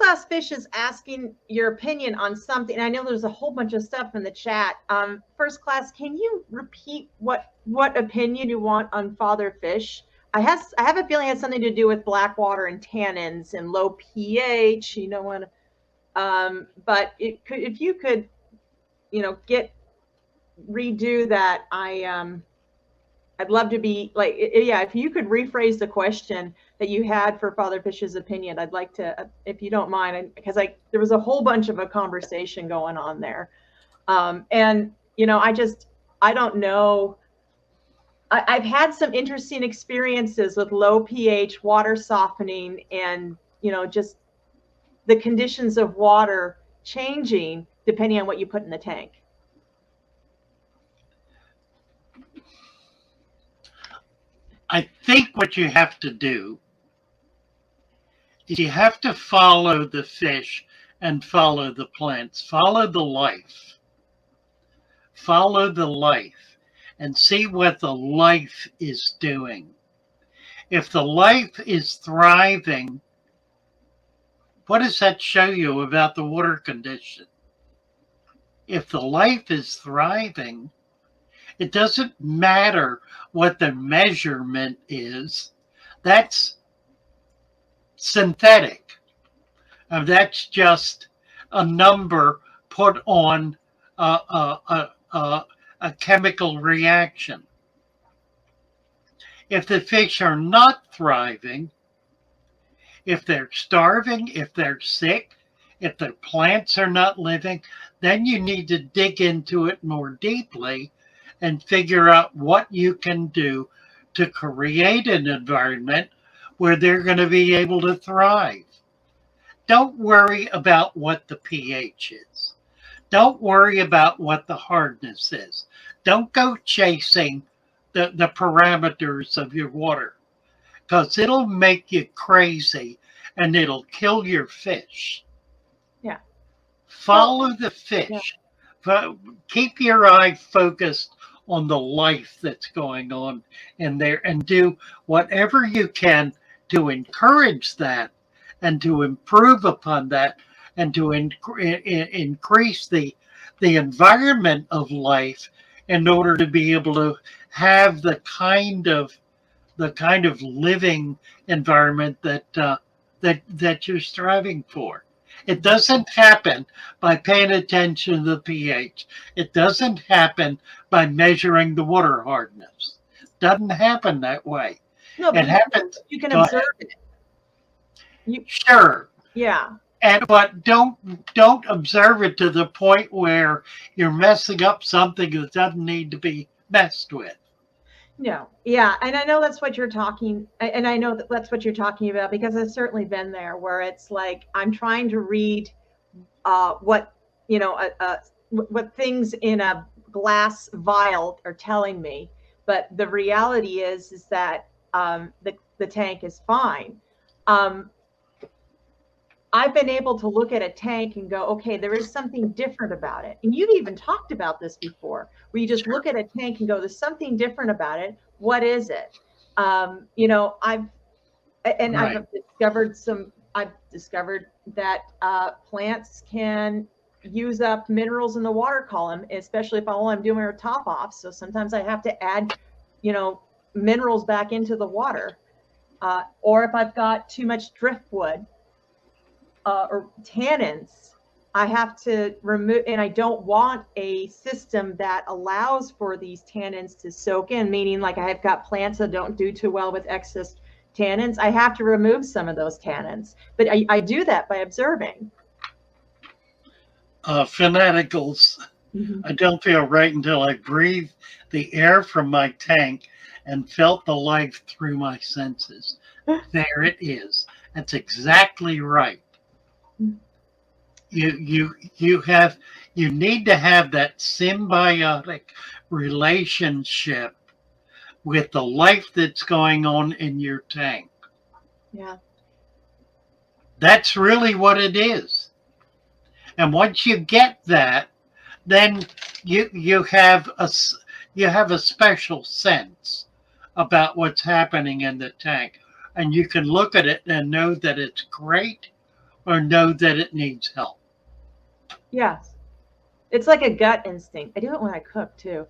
class fish is asking your opinion on something. I know there's a whole bunch of stuff in the chat. First class, can you repeat what opinion you want on father fish? I have a feeling it has something to do with black water and tannins and low pH. You know what? But if you could, redo that, I'd love to be like, yeah, if you could rephrase the question that you had for Father Fish's opinion, I'd like to, if you don't mind, because there was a whole bunch of a conversation going on there. And, I don't know. I've had some interesting experiences with low pH, water softening, and, just the conditions of water changing depending on what you put in the tank. I think what you have to do is you have to follow the fish and follow the plants, follow the life. Follow the life and see what the life is doing. If the life is thriving, what does that show you about the water condition? If the life is thriving, it doesn't matter what the measurement is. That's synthetic. That's just a number put on a chemical reaction. If the fish are not thriving, if they're starving, if they're sick, if the plants are not living, then you need to dig into it more deeply and figure out what you can do to create an environment where they're going to be able to thrive. Don't worry about what the pH is. Don't worry about what the hardness is. Don't go chasing the parameters of your water, because it'll make you crazy and it'll kill your fish. Yeah. Follow the fish. Yeah. Keep your eye focused on the life that's going on in there and do whatever you can to encourage that and to improve upon that and to increase the environment of life in order to be able to have the kind of living environment that you're striving for. It doesn't happen by paying attention to the pH. It doesn't happen by measuring the water hardness. It doesn't happen that way. No, but it happens. You can observe it. Sure. Yeah. But don't observe it to the point where you're messing up something that doesn't need to be messed with. No, yeah, and I know that's what you're talking, and I know that's what you're talking about, because I've certainly been there, where it's like I'm trying to read what things in a glass vial are telling me, but the reality is that the tank is fine. I've been able to look at a tank and go, okay, there is something different about it. And you've even talked about this before, where you just look at a tank and go, there's something different about it. What is it? I've discovered that plants can use up minerals in the water column, especially if all I'm doing are top offs. So sometimes I have to add, minerals back into the water. Or if I've got too much driftwood, or tannins, I have to remove, and I don't want a system that allows for these tannins to soak in, meaning like I've got plants that don't do too well with excess tannins. I have to remove some of those tannins, but I do that by observing. Fanaticals. Mm-hmm. I don't feel right until I breathe the air from my tank and felt the life through my senses. There it is. That's exactly right. You need to have that symbiotic relationship with the life that's going on in your tank. Yeah. That's really what it is. And once you get that, then you have a special sense about what's happening in the tank, and you can look at it and know that it's great or know that it needs help. Yes. It's like a gut instinct. I do it when I cook too.